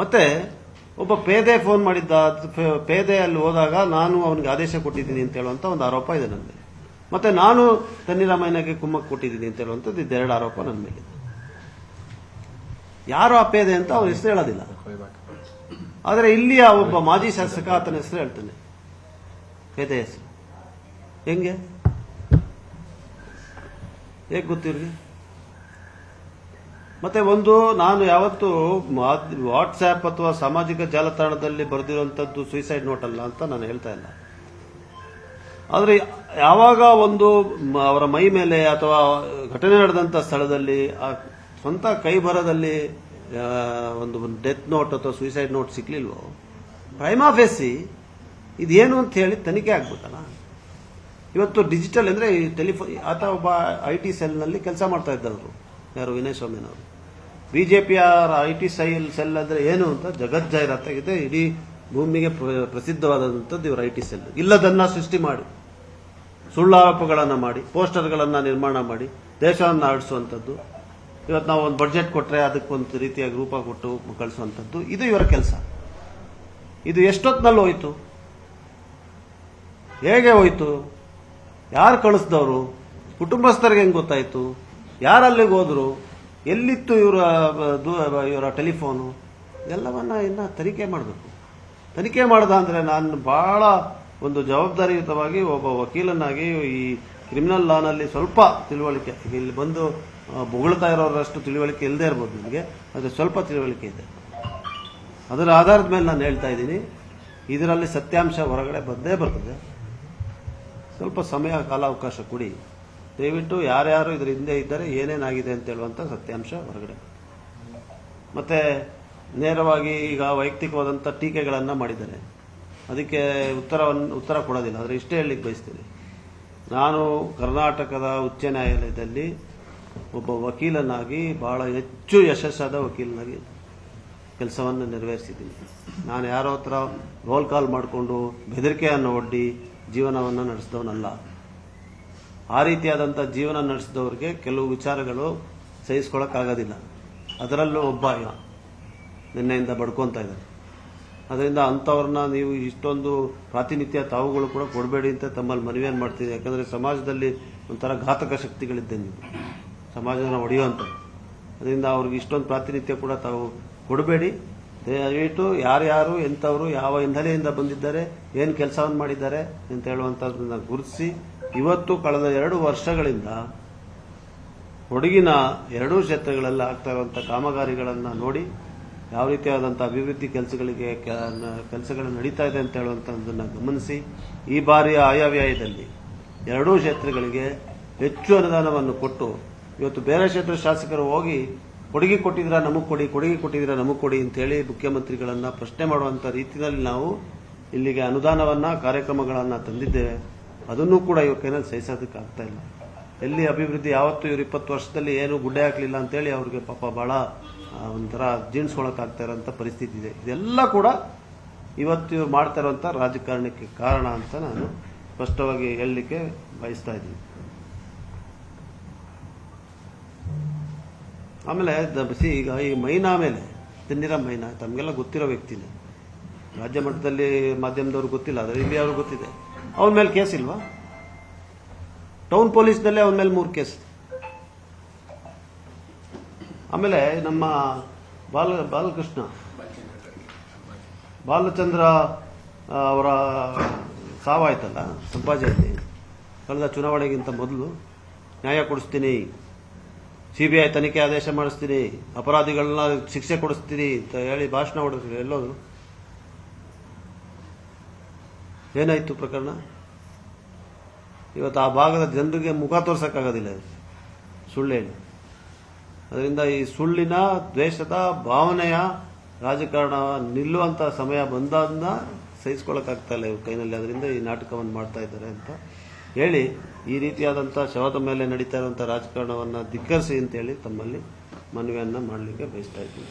ಮತ್ತೆ ಒಬ್ಬ ಪೇದೆ ಫೋನ್ ಮಾಡಿದ್ದ, ಪೇದೆ ಅಲ್ಲಿ ಹೋದಾಗ ನಾನು ಅವನಿಗೆ ಆದೇಶ ಕೊಟ್ಟಿದ್ದೀನಿ ಅಂತ ಹೇಳುವಂತ ಒಂದು ಆರೋಪ ಇದೆ ನನ್ನ ಮೇಲೆ. ಮತ್ತೆ ನಾನು ತಣ್ಣೀರಾಮಯ್ಯನಿಗೆ ಕುಮ್ಮಕ್ಕು ಕೊಟ್ಟಿದ್ದೀನಿ ಅಂತ ಹೇಳುವಂಥದ್ದು ಇದೆರಡು ಆರೋಪ ನನ್ನ ಮೇಲಿದೆ. ಯಾರು ಆ ಪೇದೆ ಅಂತ ಅವ್ರ ಹೆಸರು ಹೇಳೋದಿಲ್ಲ. ಆದರೆ ಇಲ್ಲಿಯ ಒಬ್ಬ ಮಾಜಿ ಶಾಸಕ ಆತನ ಹೆಸರು ಹೇಳ್ತಾನೆ, ಪೇದೆ ಹೆಸರು. ಹೆಂಗೆ ಹೇಗೆ ಗೊತ್ತಿವ್ರಿಗೆ? ಮತ್ತೆ ಒಂದು, ನಾನು ಯಾವತ್ತು ವಾಟ್ಸ್ಆ್ಯಪ್ ಅಥವಾ ಸಾಮಾಜಿಕ ಜಾಲತಾಣದಲ್ಲಿ ಬರೆದಿರುವಂಥದ್ದು ಸುಯಿಸೈಡ್ ನೋಟ್ ಅಲ್ಲ ಅಂತ ನಾನು ಹೇಳ್ತಾ ಇಲ್ಲ. ಆದರೆ ಯಾವಾಗ ಒಂದು ಅವರ ಮೈ ಮೇಲೆ ಅಥವಾ ಘಟನೆ ನಡೆದಂಥ ಸ್ಥಳದಲ್ಲಿ ಆ ಸ್ವಂತ ಕೈ ಬರದಲ್ಲಿ ಒಂದು ಡೆತ್ ನೋಟ್ ಅಥವಾ ಸುಯಿಸೈಡ್ ನೋಟ್ ಸಿಕ್ಲಿಲ್ವೋ, ಪ್ರೈಮಾ ಫೇಸಿ ಇದೇನು ಅಂತ ಹೇಳಿ ತನಿಖೆ ಆಗ್ಬೇಕಲ್ಲ. ಇವತ್ತು ಡಿಜಿಟಲ್ ಅಂದರೆ ಈ ಟೆಲಿಫೋನ್, ಆತ ಒಬ್ಬ IT ಸೆಲ್ನಲ್ಲಿ ಕೆಲಸ ಮಾಡ್ತಾ ಇದ್ದವರು, ಯಾರು ವಿನಯ್ ಸ್ವಾಮಿನವರು. ಬಿಜೆಪಿಯ IT ಸೆಲ್ ಅಂದರೆ ಏನು ಅಂತ ಜಗಜ್ಜಾಹೀರಾತಾಗಿದೆ. ಇಡೀ ಭೂಮಿಗೆ ಪ್ರಸಿದ್ಧವಾದಂಥದ್ದು ಇವರ IT ಸೆಲ್. ಇಲ್ಲದನ್ನ ಸೃಷ್ಟಿ ಮಾಡಿ, ಸುಳ್ಳಾರೋಪಗಳನ್ನು ಮಾಡಿ, ಪೋಸ್ಟರ್ಗಳನ್ನು ನಿರ್ಮಾಣ ಮಾಡಿ ದೇಶವನ್ನು ಆಡಿಸುವಂಥದ್ದು. ಇವತ್ತು ನಾವು ಒಂದು ಬಡ್ಜೆಟ್ ಕೊಟ್ಟರೆ ಅದಕ್ಕೊಂದು ರೀತಿಯಾಗಿ ರೂಪ ಕೊಟ್ಟು ಕಳಿಸುವಂಥದ್ದು, ಇದು ಇವರ ಕೆಲಸ. ಇದು ಎಷ್ಟೊತ್ತಿನಲ್ಲಿ ಹೋಯಿತು, ಹೇಗೆ ಹೋಯಿತು, ಯಾರು ಕಳಿಸಿದವರು, ಕುಟುಂಬಸ್ಥರಿಗೆ ಹೆಂಗೆ ಗೊತ್ತಾಯಿತು, ಯಾರಲ್ಲಿಗೆ ಹೋದ್ರು, ಎಲ್ಲಿತ್ತು ಇವರ ಟೆಲಿಫೋನು, ಎಲ್ಲವನ್ನ ಇನ್ನು ತನಿಖೆ ಮಾಡಬೇಕು. ತನಿಖೆ ಮಾಡ್ದ ಅಂದರೆ ನಾನು ಬಹಳ ಒಂದು ಜವಾಬ್ದಾರಿಯುತವಾಗಿ ಒಬ್ಬ ವಕೀಲನಾಗಿ ಈ ಕ್ರಿಮಿನಲ್ ಲಾನಲ್ಲಿ ಸ್ವಲ್ಪ ತಿಳುವಳಿಕೆ, ಇಲ್ಲಿ ಬಂದು ಬೊಗಳ್ತಾ ಇರೋರಷ್ಟು ತಿಳುವಳಿಕೆ ಇಲ್ಲದೆ ಇರ್ಬೋದು ನನಗೆ, ಆದರೆ ಸ್ವಲ್ಪ ತಿಳುವಳಿಕೆ ಇದೆ. ಅದರ ಆಧಾರದ ಮೇಲೆ ನಾನು ಹೇಳ್ತಾ ಇದ್ದೀನಿ, ಇದರಲ್ಲಿ ಸತ್ಯಾಂಶ ಹೊರಗಡೆ ಬಂದೇ ಬರ್ತದೆ. ಸ್ವಲ್ಪ ಸಮಯ ಕಾಲಾವಕಾಶ ಕೊಡಿ ದಯವಿಟ್ಟು. ಯಾರ್ಯಾರು ಇದರ ಹಿಂದೆ ಇದ್ದಾರೆ, ಏನೇನಾಗಿದೆ ಅಂತ ಹೇಳುವಂಥ ಸತ್ಯಾಂಶ ಹೊರಗಡೆ. ಮತ್ತೆ ನೇರವಾಗಿ ಈಗ ವೈಯಕ್ತಿಕವಾದಂಥ ಟೀಕೆಗಳನ್ನು ಮಾಡಿದ್ದಾರೆ, ಅದಕ್ಕೆ ಉತ್ತರ ಕೊಡೋದಿಲ್ಲ. ಆದರೆ ಇಷ್ಟೇ ಹೇಳಲಿಕ್ಕೆ ಬಯಸ್ತೀನಿ, ನಾನು ಕರ್ನಾಟಕದ ಉಚ್ಚ ನ್ಯಾಯಾಲಯದಲ್ಲಿ ಒಬ್ಬ ವಕೀಲನಾಗಿ ಬಹಳ ಹೆಚ್ಚು ಯಶಸ್ಸಾದ ವಕೀಲನಾಗಿ ಕೆಲಸವನ್ನು ನೆರವೇರಿಸಿದ್ದೀನಿ. ನಾನು ಯಾರೋ ಹತ್ರ ರೋಲ್ ಕಾಲ್ ಮಾಡಿಕೊಂಡು ಬೆದರಿಕೆಯನ್ನು ಒಡ್ಡಿ ಜೀವನವನ್ನು ನಡೆಸಿದವನಲ್ಲ. ಆ ರೀತಿಯಾದಂಥ ಜೀವನ ನಡೆಸಿದವರಿಗೆ ಕೆಲವು ವಿಚಾರಗಳು ಸಹಿಸ್ಕೊಳ್ಳೋಕ್ಕಾಗೋದಿಲ್ಲ. ಅದರಲ್ಲೂ ಒಬ್ಬ ನಿನ್ನೆಯಿಂದ ಬಡ್ಕೊತಾ ಇದ್ದಾರೆ. ಅದರಿಂದ ಅಂಥವ್ರನ್ನ ನೀವು ಇಷ್ಟೊಂದು ಪ್ರಾತಿನಿಧ್ಯ ತಾವುಗಳು ಕೂಡ ಕೊಡಬೇಡಿ ಅಂತ ತಮ್ಮಲ್ಲಿ ಮನವಿಯನ್ನು ಮಾಡ್ತೀನಿ. ಯಾಕಂದರೆ ಸಮಾಜದಲ್ಲಿ ಒಂಥರ ಘಾತಕ ಶಕ್ತಿಗಳಿದ್ದೆ ನೀವು, ಸಮಾಜನ ಹೊಡೆಯುವಂಥ. ಅದರಿಂದ ಅವ್ರಿಗೆ ಇಷ್ಟೊಂದು ಪ್ರಾತಿನಿಧ್ಯ ಕೂಡ ತಾವು ಕೊಡಬೇಡಿ. ದಯವಿಟ್ಟು ಯಾರ್ಯಾರು ಎಂಥವರು ಯಾವ ಹಿನ್ನೆಲೆಯಿಂದ ಬಂದಿದ್ದಾರೆ, ಏನು ಕೆಲಸವನ್ನು ಮಾಡಿದ್ದಾರೆ ಅಂತ ಹೇಳುವಂಥದ್ದನ್ನು ಗುರುತಿಸಿ, ಇವತ್ತು ಕಳೆದ 2 ವರ್ಷಗಳಿಂದ ಕೊಡಗಿನ 2 ಕ್ಷೇತ್ರಗಳಲ್ಲಿ ಆಗ್ತಾ ಇರುವಂಥ ಕಾಮಗಾರಿಗಳನ್ನು ನೋಡಿ ಯಾವ ರೀತಿಯಾದಂಥ ಅಭಿವೃದ್ಧಿ ಕೆಲಸಗಳು ನಡೀತಾ ಇದೆ ಅಂತ ಹೇಳುವಂಥದ್ದನ್ನು ಗಮನಿಸಿ, ಈ ಬಾರಿಯ ಆಯವ್ಯಯದಲ್ಲಿ 2 ಕ್ಷೇತ್ರಗಳಿಗೆ ಹೆಚ್ಚು ಅನುದಾನವನ್ನು ಕೊಟ್ಟು, ಇವತ್ತು ಬೇರೆ ಕ್ಷೇತ್ರ ಶಾಸಕರು ಹೋಗಿ ಕೊಡುಗೆ ಕೊಟ್ಟಿದ್ದೀರಾ ನಮಗೆ ಕೊಡಿ, ಕೊಡುಗೆ ಕೊಟ್ಟಿದ್ದೀರಾ ನಮಗೆ ಕೊಡಿ ಅಂತೇಳಿ ಮುಖ್ಯಮಂತ್ರಿಗಳನ್ನು ಪ್ರಶ್ನೆ ಮಾಡುವಂಥ ರೀತಿಯಲ್ಲಿ ನಾವು ಇಲ್ಲಿಗೆ ಅನುದಾನವನ್ನು ಕಾರ್ಯಕ್ರಮಗಳನ್ನು ತಂದಿದ್ದೇವೆ. ಅದನ್ನೂ ಕೂಡ ಇವ್ರ ಕೈನಲ್ಲಿ ಸಹಿಸೋದಕ್ಕೆ ಆಗ್ತಾ ಇಲ್ಲ. ಎಲ್ಲಿ ಅಭಿವೃದ್ಧಿ, ಯಾವತ್ತೂ ಇವರು 20 ವರ್ಷದಲ್ಲಿ ಏನು ಗುಡ್ಡೆ ಹಾಕಲಿಲ್ಲ ಅಂತೇಳಿ ಅವ್ರಿಗೆ ಪಾಪ ಬಹಳ ಒಂಥರ ಜೀರ್ಣಿಸ್ಕೊಳ್ಳೋಕ್ಕಾಗ್ತಾ ಇರೋಂಥ ಪರಿಸ್ಥಿತಿ ಇದೆ. ಇದೆಲ್ಲ ಕೂಡ ಇವತ್ತು ಇವ್ರು ಮಾಡ್ತಾ ಇರುವಂಥ ರಾಜಕಾರಣಕ್ಕೆ ಕಾರಣ ಅಂತ ನಾನು ಸ್ಪಷ್ಟವಾಗಿ ಹೇಳಲಿಕ್ಕೆ ಬಯಸ್ತಾ ಇದ್ದೀನಿ. ಆಮೇಲೆ ಈಗ ಈ ಮೈನಾ ಮೇಲೆ, ತಣ್ಣೀರ ಮೈನಾ ತಮಗೆಲ್ಲ ಗೊತ್ತಿರೋ ವ್ಯಕ್ತಿನೇ, ರಾಜ್ಯ ಮಟ್ಟದಲ್ಲಿ ಮಾಧ್ಯಮದವ್ರು ಗೊತ್ತಿಲ್ಲ, ಆದರೆ ಇಲ್ಲಿ ಅವ್ರಿಗೆ ಗೊತ್ತಿದೆ. ಅವನ ಮೇಲೆ ಕೇಸ್ ಇಲ್ವಾ? ಟೌನ್ ಪೊಲೀಸ್ನಲ್ಲೇ ಅವನ ಮೇಲೆ 3 ಕೇಸ್. ಆಮೇಲೆ ನಮ್ಮ ಬಾಲಚಂದ್ರ ಅವರ ಸಾವಾಯ್ತಲ್ಲ ಸಂಪಾಜೆಯಲ್ಲಿ, ಕಳೆದ ಚುನಾವಣೆಗಿಂತ ಮೊದಲು ನ್ಯಾಯ ಕೊಡಿಸ್ತೀನಿ, CBI ತನಿಖೆ ಆದೇಶ ಮಾಡಿಸ್ತೀನಿ, ಅಪರಾಧಿಗಳನ್ನ ಶಿಕ್ಷೆ ಕೊಡಿಸ್ತೀನಿ ಅಂತ ಹೇಳಿ ಭಾಷಣ ಹೊಡೆದ್ರು. ಎಲ್ಲೋದು? ಏನಾಯ್ತು ಪ್ರಕರಣ? ಇವತ್ತು ಆ ಭಾಗದ ಜನರಿಗೆ ಮುಖ ತೋರ್ಸಕ್ಕಾಗೋದಿಲ್ಲ, ಸುಳ್ಳು ಹೇಳಿ. ಅದರಿಂದ ಈ ಸುಳ್ಳಿನ, ದ್ವೇಷದ ಭಾವನೆಯ ರಾಜಕಾರಣ ನಿಲ್ಲುವಂಥ ಸಮಯ ಬಂದಾದನ್ನ ಸಹಿಸ್ಕೊಳ್ಳೋಕ್ಕಾಗ್ತಾ ಇಲ್ಲ ಇವ್ರ ಕೈನಲ್ಲಿ. ಅದರಿಂದ ಈ ನಾಟಕವನ್ನು ಮಾಡ್ತಾ ಇದ್ದಾರೆ ಅಂತ ಹೇಳಿ, ಈ ರೀತಿಯಾದಂಥ ಶವದ ಮೇಲೆ ನಡೀತಾ ಇರುವಂಥ ರಾಜಕಾರಣವನ್ನು ಧಿಕ್ಕರಿಸಿ ಅಂತೇಳಿ ತಮ್ಮಲ್ಲಿ ಮನವಿಯನ್ನು ಮಾಡಲಿಕ್ಕೆ ಬಯಸ್ತಾ ಇದ್ದೀನಿ.